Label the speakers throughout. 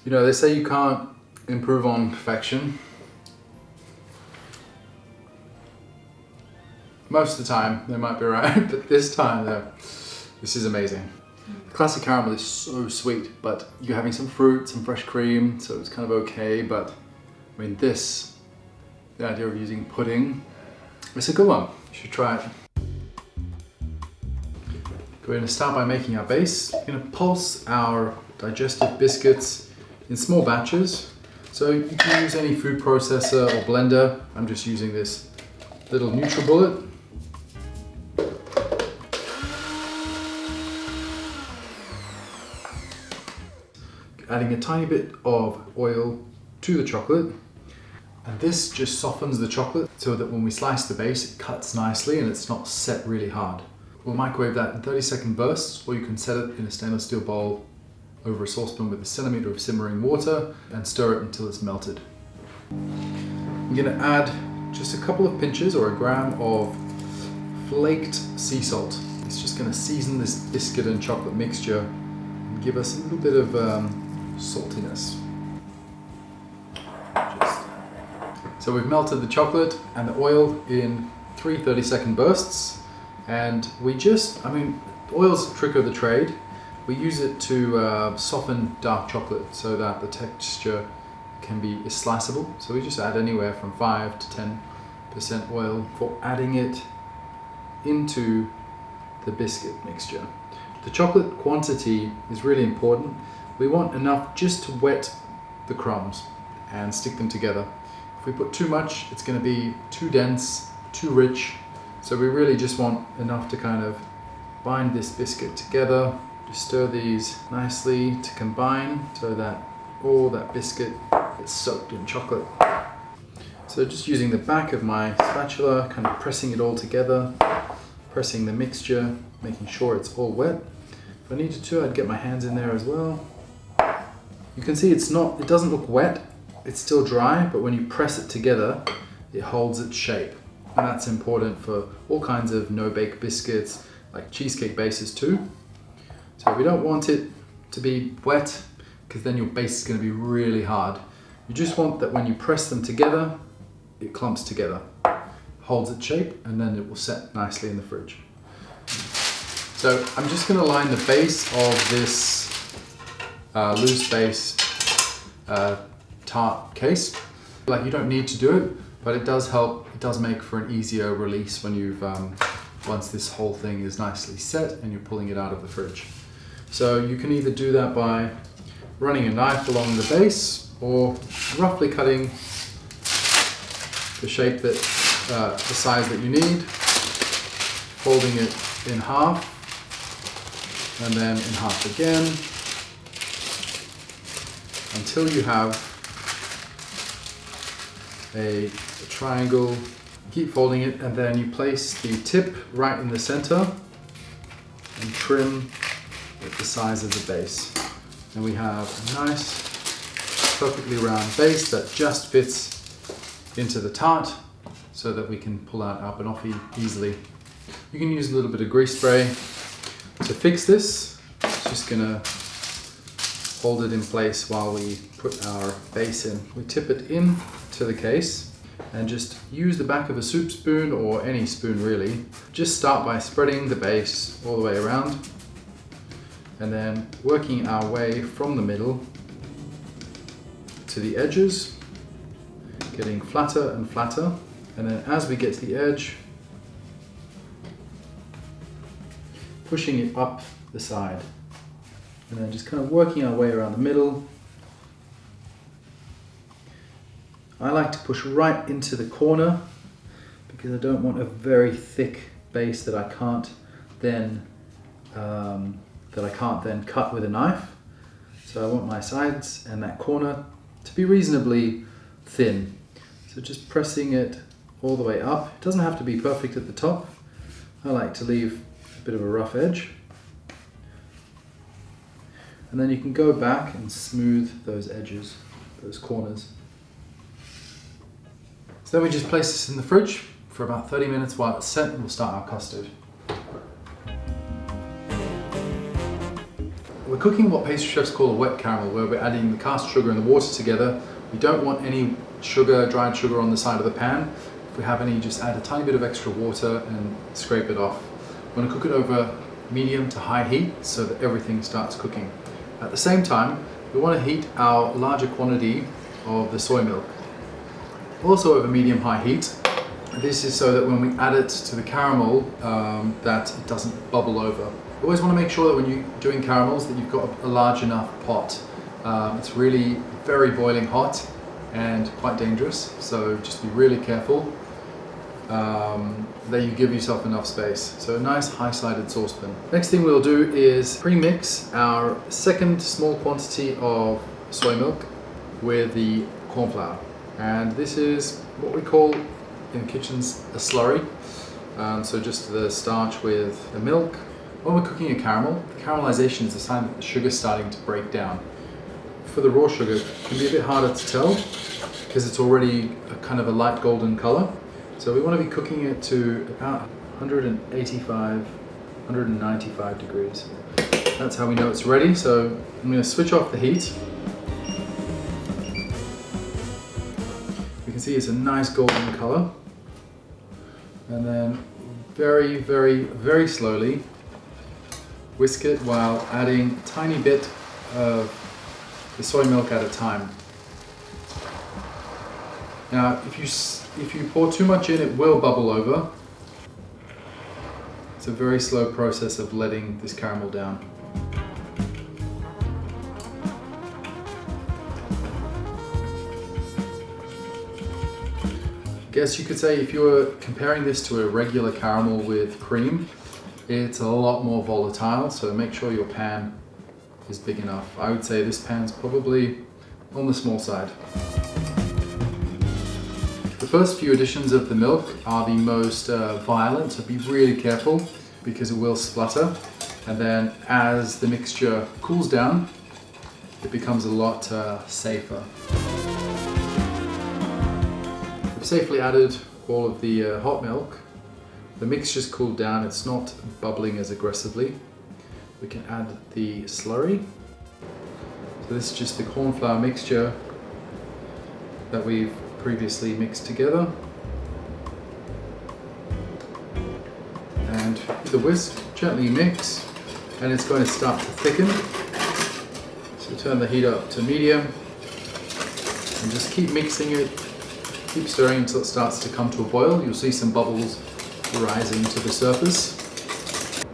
Speaker 1: You know, they say you can't improve on perfection. Most of the time, they might be right, but this time, this is amazing. Classic caramel is so sweet, but you're having some fruit, some fresh cream, so it's kind of okay, but I mean the idea of using pudding, it's a good one. You should try it. We're going to start by making our base. We're going to pulse our digestive biscuits in small batches. So you can use any food processor or blender. I'm just using this little NutriBullet. Adding a tiny bit of oil to the chocolate, and this just softens the chocolate so that when we slice the base it cuts nicely and it's not set really hard. We'll microwave that in 30-second bursts, or you can set it in a stainless steel bowl over a saucepan with a centimeter of simmering water and stir it until it's melted. I'm going to add just a couple of pinches or a gram of flaked sea salt. It's just going to season this biscuit and chocolate mixture and give us a little bit of saltiness. So we've melted the chocolate and the oil in 3 30-second bursts, and oil's the trick of the trade. We use it to soften dark chocolate so that the texture is sliceable. So we just add anywhere from 5 to 10% oil for adding it into the biscuit mixture. The chocolate quantity is really important. We want enough just to wet the crumbs and stick them together. If we put too much, it's going to be too dense, too rich. So we really just want enough to kind of bind this biscuit together. Just stir these nicely to combine so that all that biscuit is soaked in chocolate. So just using the back of my spatula, kind of pressing it all together, pressing the mixture, making sure it's all wet. If I needed to, I'd get my hands in there as well. You can see it doesn't look wet, it's still dry, but when you press it together, it holds its shape. And that's important for all kinds of no-bake biscuits, like cheesecake bases too. So we don't want it to be wet, because then your base is going to be really hard. You just want that when you press them together, it clumps together, holds its shape, and then it will set nicely in the fridge. So I'm just going to line the base of this loose base tart case. Like, you don't need to do it, but it does help. It does make for an easier release when you've once this whole thing is nicely set and you're pulling it out of the fridge. So you can either do that by running a knife along the base, or roughly cutting the shape that the size that you need, folding it in half, and then in half again, until you have a triangle. Keep folding it, and then you place the tip right in the center and trim at the size of the base. And we have a nice, perfectly round base that just fits into the tart so that we can pull out our banoffee easily. You can use a little bit of grease spray to fix this. It's just gonna hold it in place while we put our base in. We tip it in to the case and just use the back of a soup spoon, or any spoon really. Just start by spreading the base all the way around, and then working our way from the middle to the edges, getting flatter and flatter. And then as we get to the edge, pushing it up the side, and then just kind of working our way around the middle. I like to push right into the corner because I don't want a very thick base that I can't then cut with a knife. So I want my sides and that corner to be reasonably thin. So just pressing it all the way up. It doesn't have to be perfect at the top. I like to leave a bit of a rough edge. And then you can go back and smooth those edges, those corners. So then we just place this in the fridge for about 30 minutes while it's set, and we'll start our custard. We're cooking what pastry chefs call a wet caramel, where we're adding the caster sugar and the water together. We don't want any sugar, dried sugar on the side of the pan. If we have any, just add a tiny bit of extra water and scrape it off. We're going to cook it over medium to high heat so that everything starts cooking. At the same time, we want to heat our larger quantity of the soy milk. Also over medium-high heat. This is so that when we add it to the caramel, that it doesn't bubble over. You always want to make sure that when you're doing caramels that you've got a large enough pot. It's really very boiling hot and quite dangerous, so just be really careful that you give yourself enough space. So a nice high-sided saucepan. Next thing we'll do is pre-mix our second small quantity of soy milk with the cornflour. And this is what we call in kitchens a slurry. So just the starch with the milk. When we're cooking a caramel, the caramelization is a sign that the sugar's starting to break down. For the raw sugar, it can be a bit harder to tell because it's already a kind of a light golden color. So we want to be cooking it to about 185, 195 degrees. That's how we know it's ready. So I'm going to switch off the heat. You can see it's a nice golden color. And then very, very, very slowly whisk it while adding a tiny bit of the soy milk at a time. Now, if you pour too much in, it will bubble over. It's a very slow process of letting this caramel down. I guess you could say if you were comparing this to a regular caramel with cream, it's a lot more volatile, so make sure your pan is big enough. I would say this pan's probably on the small side. The first few additions of the milk are the most violent, so be really careful because it will splutter. And then as the mixture cools down, it becomes a lot safer. We've safely added all of the hot milk. The mixture's cooled down, it's not bubbling as aggressively. We can add the slurry. So this is just the cornflour mixture that we've previously mixed together. And with a whisk, gently mix, and it's going to start to thicken. So turn the heat up to medium, and just keep mixing it, keep stirring until it starts to come to a boil. You'll see some bubbles rising to the surface.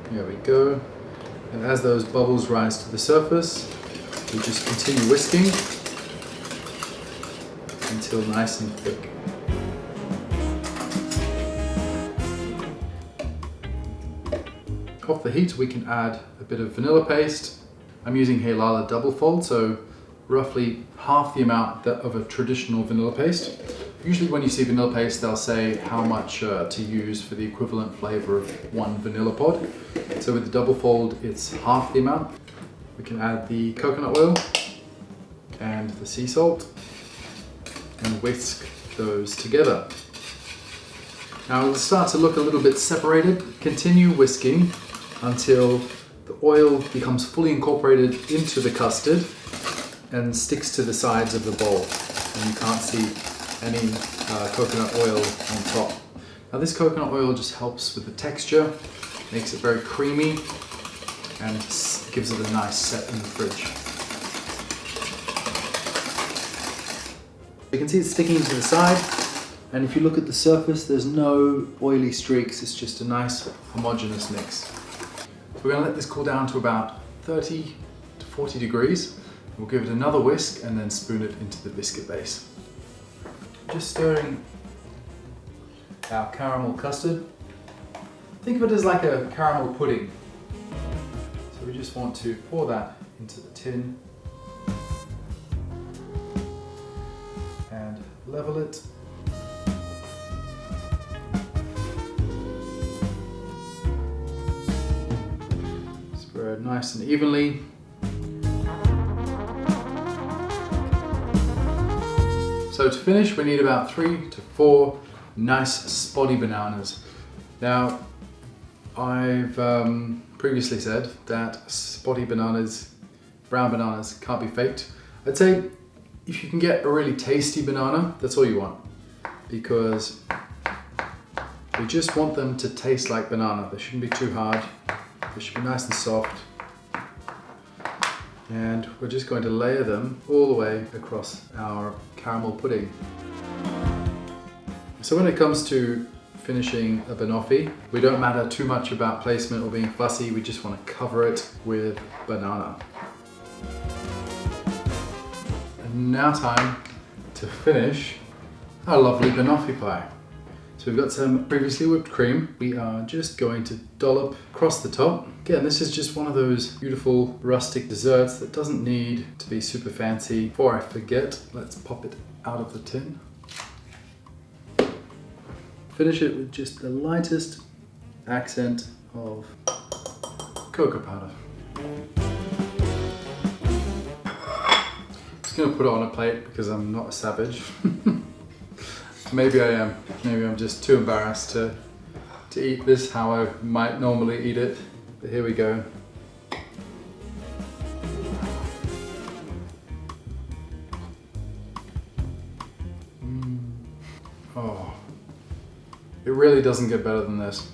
Speaker 1: There we go. And as those bubbles rise to the surface, we just continue whisking until nice and thick. Off the heat, we can add a bit of vanilla paste. I'm using Halala double fold, so roughly half the amount of a traditional vanilla paste. Usually when you see vanilla paste, they'll say how much to use for the equivalent flavor of one vanilla pod. So with the double fold, it's half the amount. We can add the coconut oil and the sea salt and whisk those together. Now it'll start to look a little bit separated. Continue whisking until the oil becomes fully incorporated into the custard and sticks to the sides of the bowl, and you can't see any coconut oil on top. Now this coconut oil just helps with the texture, makes it very creamy, and gives it a nice set in the fridge. You can see it's sticking to the side, and if you look at the surface, there's no oily streaks, it's just a nice homogeneous mix. So we're going to let this cool down to about 30 to 40 degrees. We'll give it another whisk and then spoon it into the biscuit base. Just stirring our caramel custard. Think of it as like a caramel pudding. So we just want to pour that into the tin and level it. Spread nice and evenly. So to finish, we need about 3 to 4 nice spotty bananas. Now, I've previously said that spotty bananas brown bananas can't be faked. I'd say if you can get a really tasty banana, that's all you want. Because we just want them to taste like banana. They shouldn't be too hard. They should be nice and soft. And we're just going to layer them all the way across our caramel pudding. So when it comes to finishing a banoffee, we don't matter too much about placement or being fussy, we just want to cover it with banana. And now time to finish our lovely banoffee pie. So we've got some previously whipped cream. We are just going to dollop across the top. Again, this is just one of those beautiful rustic desserts that doesn't need to be super fancy. Before I forget, let's pop it out of the tin. Finish it with just the lightest accent of cocoa powder. Just gonna put it on a plate because I'm not a savage. Maybe I am. Maybe I'm just too embarrassed to eat this how I might normally eat it. But here we go. Oh. It really doesn't get better than this.